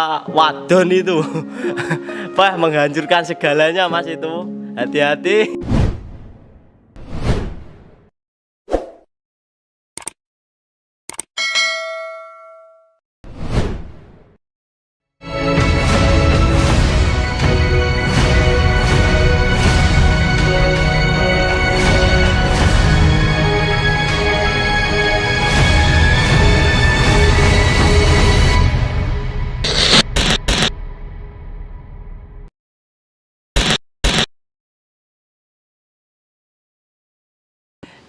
wadon itu. Wah, menghancurkan segalanya Mas itu. Hati-hati.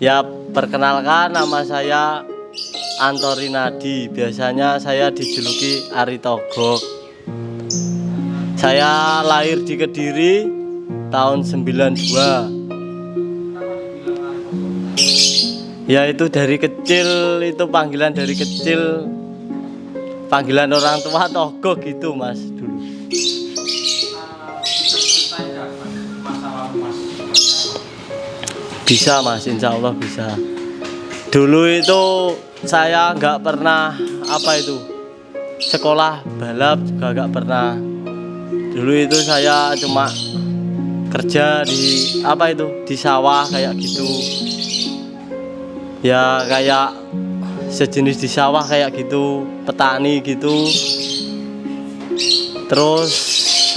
Ya, perkenalkan, nama saya Antori Nadi. Biasanya saya dijuluki Ari Togog. Saya lahir di Kediri tahun 92. Ya, itu dari kecil, itu panggilan dari kecil. Panggilan orang tua Togog gitu Mas dulu. Bisa Mas, insya Allah bisa. Dulu itu saya nggak pernah sekolah balap juga nggak pernah. Dulu itu saya cuma kerja di sawah kayak gitu. Ya kayak sejenis di sawah kayak gitu, petani gitu. Terus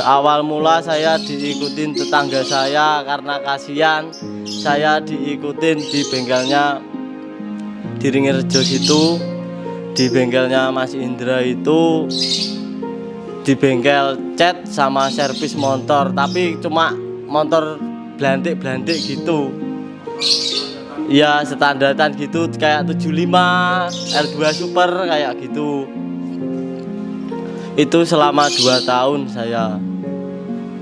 awal mula saya diikutin tetangga saya karena kasihan. Saya diikutin di bengkelnya di Ringirjo situ, di bengkelnya Mas Indra itu, di bengkel cat sama servis motor, tapi cuma motor blantik-blantik gitu. Ya standaran gitu kayak 75 R2 Super kayak gitu. Itu selama 2 tahun saya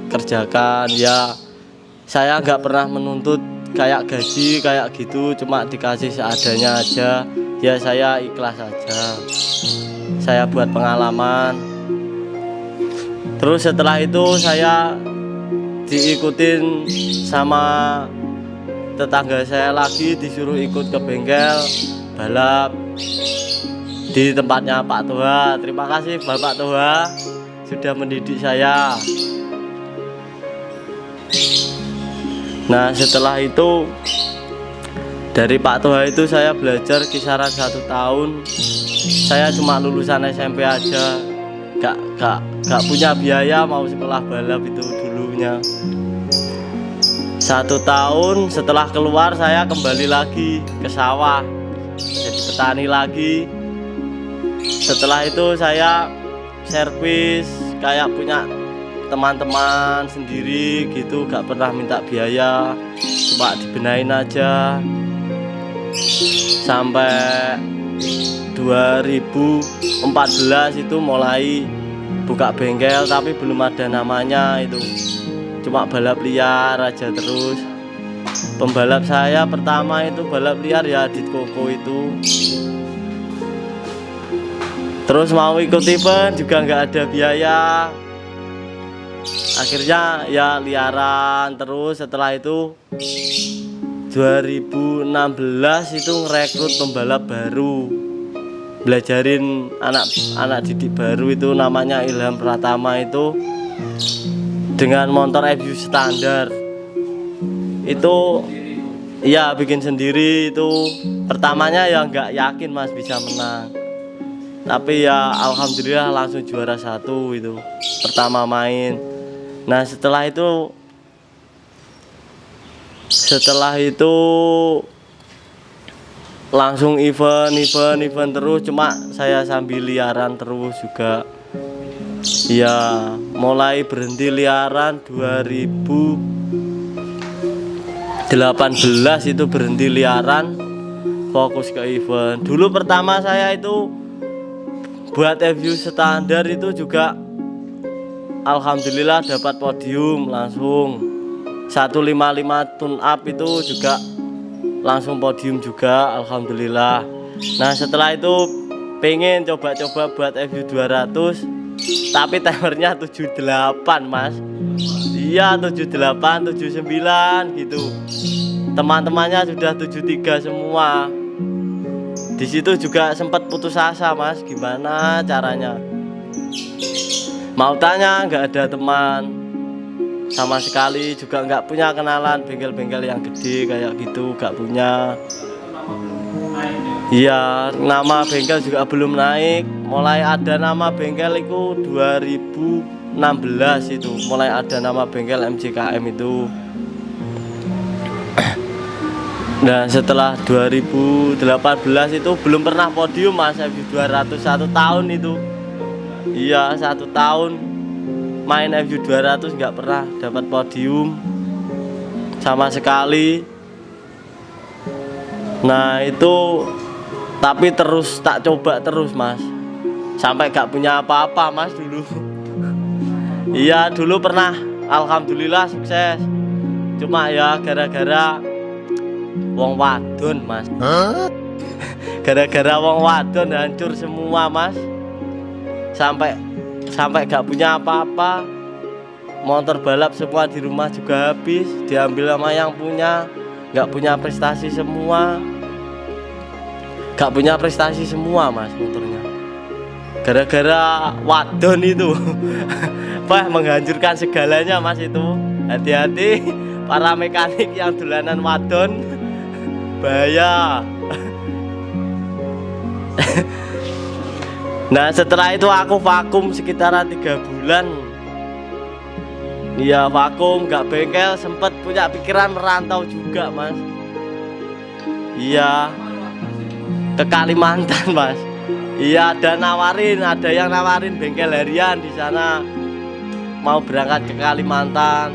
kerjakan. Ya saya nggak pernah menuntut kayak gaji kayak gitu, cuma dikasih seadanya aja. Ya saya ikhlas aja. Saya buat pengalaman. Terus setelah itu saya diikutin sama tetangga saya lagi, disuruh ikut ke bengkel balap di tempatnya Pak Toha. Terima kasih Bapak Toha sudah mendidik saya. Nah setelah itu dari Pak Toha itu saya belajar kisaran 1 tahun. Saya cuma lulusan SMP aja, gak punya biaya mau sekolah balap itu dulunya. 1 tahun setelah keluar saya kembali lagi ke sawah, jadi petani lagi. Setelah itu saya servis kayak punya teman-teman sendiri gitu, gak pernah minta biaya, cuma dibenain aja. Sampai 2014 itu mulai buka bengkel, tapi belum ada namanya, itu cuma balap liar aja terus. Pembalap saya pertama itu balap liar ya Adit Koko itu. Terus mau ikut event juga nggak ada biaya. Akhirnya ya liaran terus. Setelah itu 2016 itu ngerekrut pembalap baru, belajarin anak didik baru itu namanya Ilham Pratama itu dengan motor FU standar. Itu ya bikin sendiri itu. Pertamanya ya nggak yakin Mas bisa menang, tapi ya alhamdulillah langsung juara 1 itu pertama main. Nah setelah itu langsung event terus, cuma saya sambil liaran terus juga. Ya mulai berhenti liaran 2018 itu berhenti liaran, fokus ke event. Dulu pertama saya itu buat FU standar itu juga alhamdulillah dapat podium langsung. 155 tune up itu juga langsung podium juga alhamdulillah. Nah setelah itu pengen coba-coba buat FU 200, tapi timernya 78 Mas. Iya 78, 79 gitu. Teman-temannya sudah 73 semua. Di situ juga sempat putus asa Mas, gimana caranya. Mau tanya nggak ada teman sama sekali, juga nggak punya kenalan bengkel-bengkel yang gede kayak gitu, nggak punya. Iya, nama bengkel juga belum naik. Mulai ada nama bengkel itu 2016 itu, mulai ada nama bengkel MJKM itu. Nah setelah 2018 itu belum pernah podium Mas, FU200 1 tahun itu. Iya 1 tahun main FU200 nggak pernah dapat podium sama sekali. Nah itu tapi terus tak coba terus Mas, sampai gak punya apa-apa Mas dulu. Iya dulu pernah, alhamdulillah sukses. Cuma ya gara-gara wong wadon Mas. Gara-gara wong wadon hancur semua Mas. Sampai gak punya apa-apa. Motor balap semua di rumah juga habis, diambil sama yang punya. Gak punya prestasi semua. Gak punya prestasi semua Mas motornya. Gara-gara wadon itu. Wah menghancurkan segalanya Mas itu. Hati-hati para mekanik yang dolanan wadon, bahaya. Nah setelah itu aku vakum sekitaran 3 bulan. Iya vakum gak bengkel, sempet punya pikiran merantau juga Mas. Iya ke Kalimantan Mas. Iya ada yang nawarin bengkel harian di sana, mau berangkat ke Kalimantan.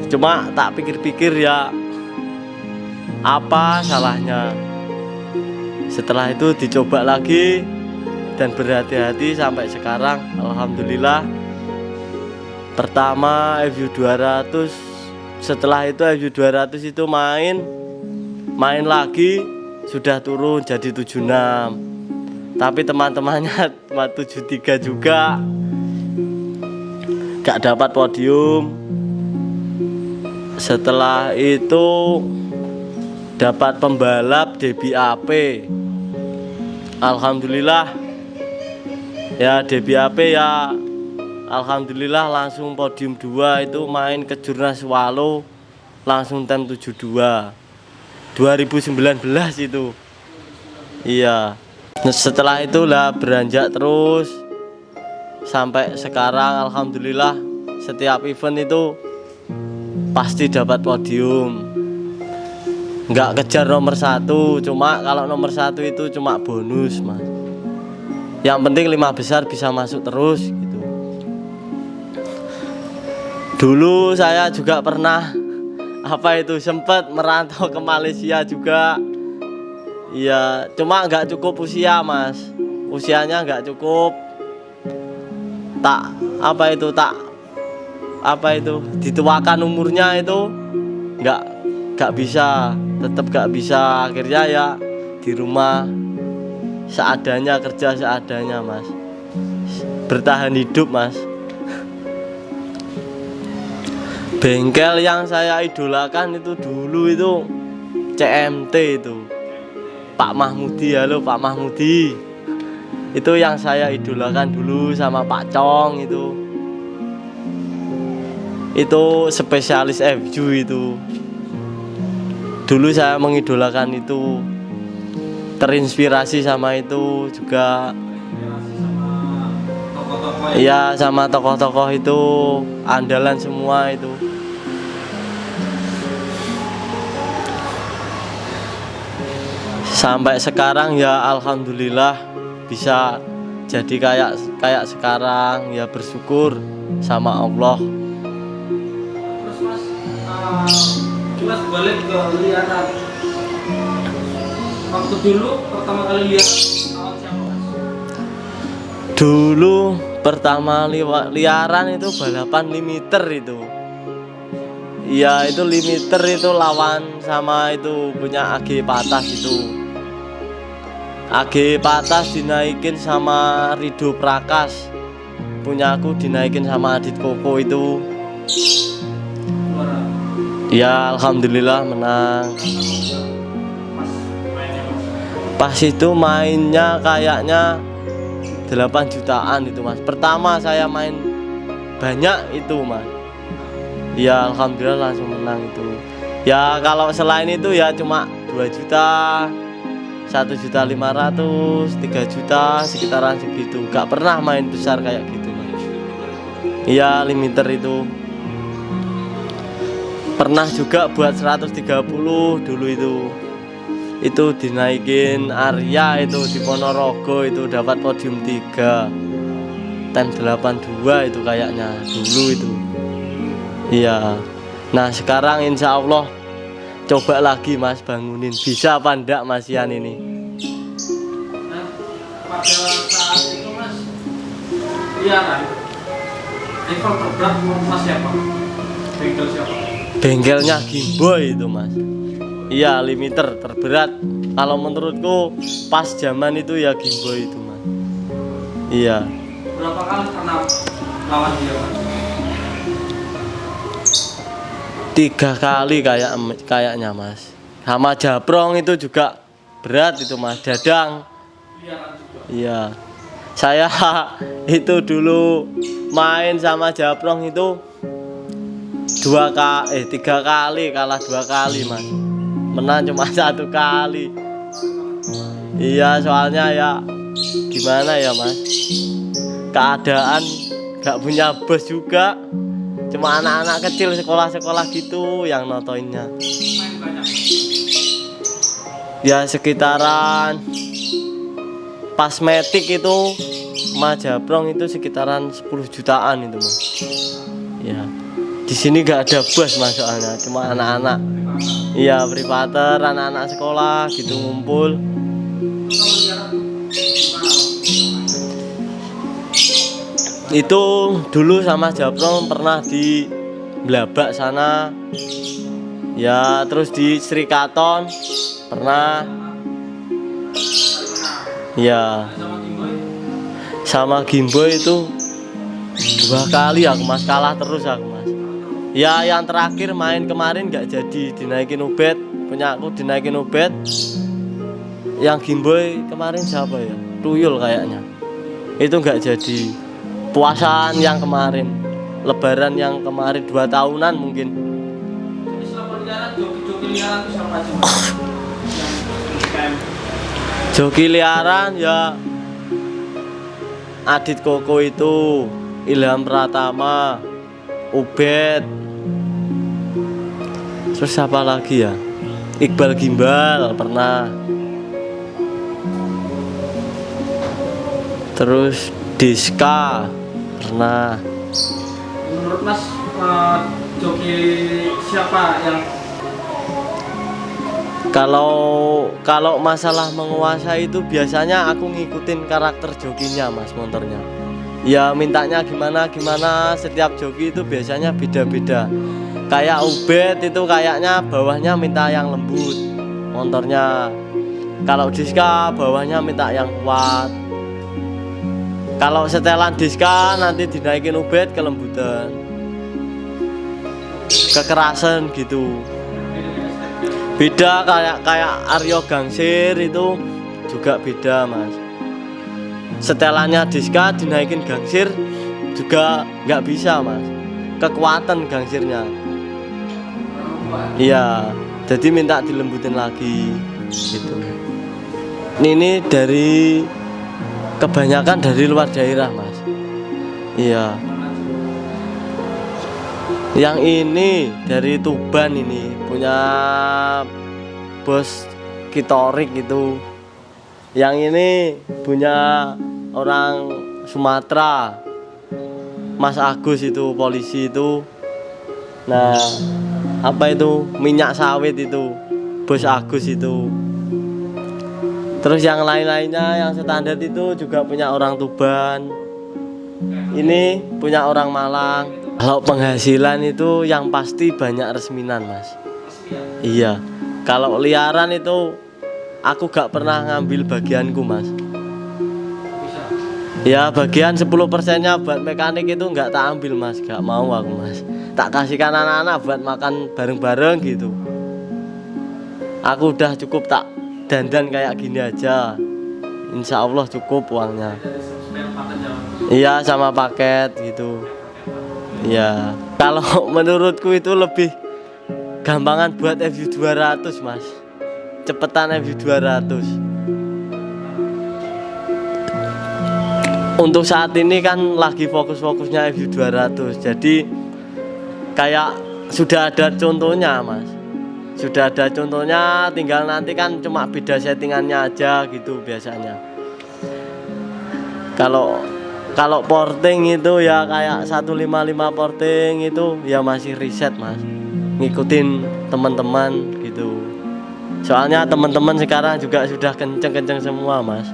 Cuma tak pikir-pikir ya apa salahnya. Setelah itu dicoba lagi dan berhati-hati sampai sekarang. Alhamdulillah. Pertama FU200, setelah itu FU200 itu main lagi, sudah turun jadi 76. Tapi teman-temannya 73 juga, gak dapat podium. Setelah itu dapat pembalap DBAP. Alhamdulillah ya DBAP ya, alhamdulillah langsung podium 2 itu, main ke Jurnas Walo langsung time 72 2019 itu. Iya. Nah, setelah itulah beranjak terus sampai sekarang. Alhamdulillah setiap event itu pasti dapat podium. Nggak kejar nomor 1, cuma kalau nomor 1 itu cuma bonus Mas. Yang penting 5 besar bisa masuk terus gitu. Dulu saya juga pernah sempat merantau ke Malaysia juga. Iya, cuma nggak cukup usia Mas. Usianya nggak cukup. Dituakan umurnya itu nggak bisa, tetap nggak bisa. Akhirnya ya di rumah seadanya, kerja seadanya Mas, bertahan hidup Mas. Bengkel yang saya idolakan itu dulu itu CMT itu Pak Mahmudi. Halo Pak Mahmudi, itu yang saya idolakan dulu, sama Pak Cong itu spesialis FU itu. Dulu saya mengidolakan itu, terinspirasi sama itu juga. Iya sama tokoh-tokoh itu, andalan semua itu. Sampai sekarang ya alhamdulillah bisa jadi kayak sekarang ya, bersyukur sama Allah. Mas balik ke liaran. Waktu dulu pertama kali lihat awal siapa Mas? Dulu pertama liaran itu balapan limiter itu. Iya itu limiter itu lawan sama itu punya AG Patas itu. AG Patas dinaikin sama Rido Prakas, punya aku dinaikin sama Adit Koko itu. Ya alhamdulillah menang. Pas itu mainnya kayaknya 8 jutaan itu mas. Pertama saya main banyak itu mas. Ya alhamdulillah langsung menang itu. Ya kalau selain itu ya cuma 2 juta, 1.500.000, 3 juta sekitaran segitu. Gak pernah main besar kayak gitu mas. Iya limiter itu. Pernah juga buat 130 dulu itu dinaikin Arya itu di Ponorogo itu dapat podium 3 time 82 itu kayaknya dulu itu. Iya. Nah sekarang insya Allah coba lagi mas bangunin, bisa apa enggak mas Ian ini. Nah, pada saat itu mas liaran rival terberat mas siapa? Bengkel siapa? Bengkelnya Gimboy itu mas. Iya limiter terberat. Kalau menurutku pas zaman itu ya Gimboy itu mas. Iya. Berapa kali pernah lawan dia mas? 3 kali kayaknya mas. Sama Japrong itu juga berat itu mas. Dadang. Liaran juga. Iya. Saya itu dulu main sama Japrong itu 3 kali kalah 2 kali mas. Menang cuma 1 kali. Iya soalnya ya gimana ya mas, keadaan gak punya bos juga, cuma anak-anak kecil sekolah-sekolah gitu yang notoinnya. Main banyak. Ya sekitaran pas metik itu Majaprong itu sekitaran 10 jutaan itu mas. Ya di sini gak ada bos mas soalnya cuma anak-anak. Iya privater, anak-anak sekolah gitu ngumpul. Kalau liaran gimana? Itu dulu sama Japrong pernah di Blabak sana. Ya terus di Srikaton pernah. Ya Sama Gimboy sama Gimboy itu 2 kali aku mas, kalah terus aku mas. Ya yang terakhir main kemarin gak jadi, dinaikin ubed, punya aku dinaikin ubed. Yang Gimboy kemarin siapa ya? Tuyul kayaknya. Itu gak jadi. Puasaan yang kemarin, Lebaran yang kemarin 2 tahunan mungkin. jadi selama liaran joki-joki liaran itu siapa aja mas? Yang KM. Joki liaran ya Adit Koko itu, Ilham Pratama, Ubed. Terus siapa lagi ya? Iqbal Gimbal pernah. Terus Diska pernah. Menurut mas joki siapa yang Kalau masalah menguasai itu biasanya aku ngikutin karakter jokinya mas motornya. Ya mintanya gimana setiap joki itu biasanya beda-beda. Kayak Ubed itu kayaknya bawahnya minta yang lembut motornya. Kalau Diska bawahnya minta yang kuat. Kalau setelan Diska nanti dinaikin Ubed kelembutan, kekerasan gitu. Beda kayak Aryo Gangsir itu juga beda mas. Setelannya Diska dinaikin Gangsir juga nggak bisa mas, kekuatan Gangsirnya. Iya, jadi minta dilembutin lagi gitu. Ini dari kebanyakan dari luar daerah mas. Iya. Yang ini dari Tuban, ini punya bos Kitorik itu. Yang ini punya orang Sumatera, Mas Agus itu polisi itu. Nah apa itu minyak sawit itu bos Agus itu. Terus yang lain-lainnya yang standar itu juga punya orang Tuban. Ini punya orang Malang. Kalau penghasilan itu yang pasti banyak resminan mas. Iya. Kalau liaran itu aku gak pernah ngambil bagianku mas. Ya bagian 10%-nya buat mekanik itu nggak tak ambil mas, gak mau aku mas. Tak kasihkan anak-anak buat makan bareng-bareng gitu. Aku udah cukup tak dandan kayak gini aja. Insya Allah cukup uangnya. aja. Iya sama paket gitu. Iya. Kalau menurutku itu lebih gampangan buat FU 200 mas. Cepetan FU 200. Untuk saat ini kan lagi fokus-fokusnya FU 200. Jadi kayak sudah ada contohnya mas. Sudah ada contohnya, tinggal nanti kan cuma beda settingannya aja gitu biasanya. Kalau porting itu ya kayak 155 porting itu ya masih riset mas, ngikutin teman-teman gitu. Soalnya teman-teman sekarang juga sudah kenceng-kenceng semua mas.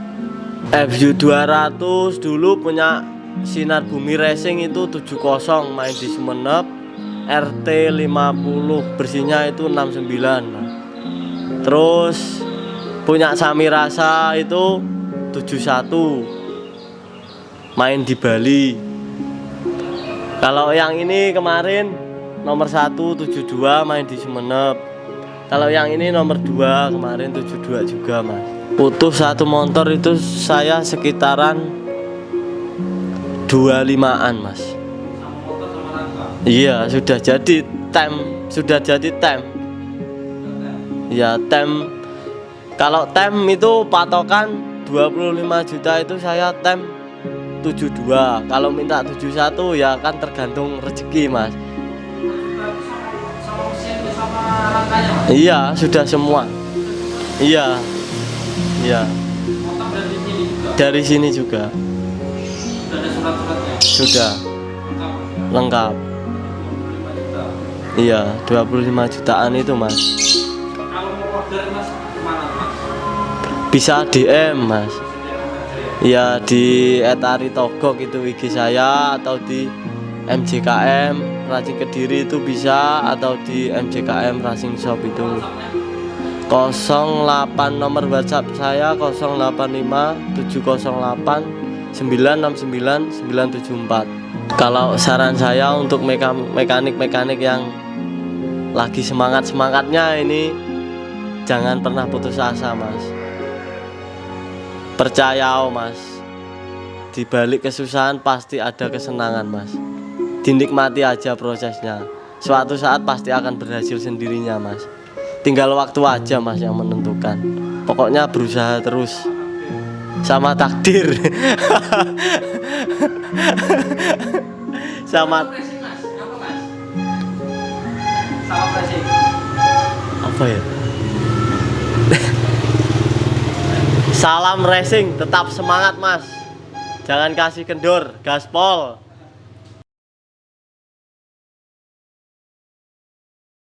FU 200 dulu punya Sinar Bumi Racing itu 70 main di Sumenep, RT 50 bersihnya itu 69 mas. Terus punya Samirasa itu 71 main di Bali. Kalau yang ini kemarin nomor 1 72 main di Sumenep. Kalau yang ini nomor 2 kemarin 72 juga mas. Putus satu motor itu saya sekitaran 25-an mas. Sama motor sama rangka. Iya sudah jadi tem. Ya tem. Kalau tem itu patokan 25 juta itu saya tem 72. Kalau minta 71 ya kan tergantung rezeki mas. Sama mesin sama rangkanya mas. Iya sudah semua. Iya. Iya. Motor dari sini juga. Dari sini juga. Sudah ada surat-suratnya. Sudah Lengkap. lengkap. 25 juta. Iya 25 jutaan itu mas. Kalau mau order mas kemana mas? Bisa DM mas. Ya di @aritogok itu IG saya, atau di MJKM Racing Kediri itu bisa, atau di MJKM Racing Shop itu 08 nomor WhatsApp saya 085 708 969 974. Kalau saran saya untuk mekanik-mekanik yang lagi semangat-semangatnya ini, jangan pernah putus asa mas. Percaya mas, di balik kesusahan pasti ada kesenangan mas. Dinikmati aja prosesnya. Suatu saat pasti akan berhasil sendirinya mas. Tinggal waktu aja mas yang menentukan. Pokoknya berusaha terus. Sama takdir. Sama Pressing mas, apa mas? Sama pressing. apa ya? Salam racing, tetap semangat mas. Jangan kasih kendor, gaspol.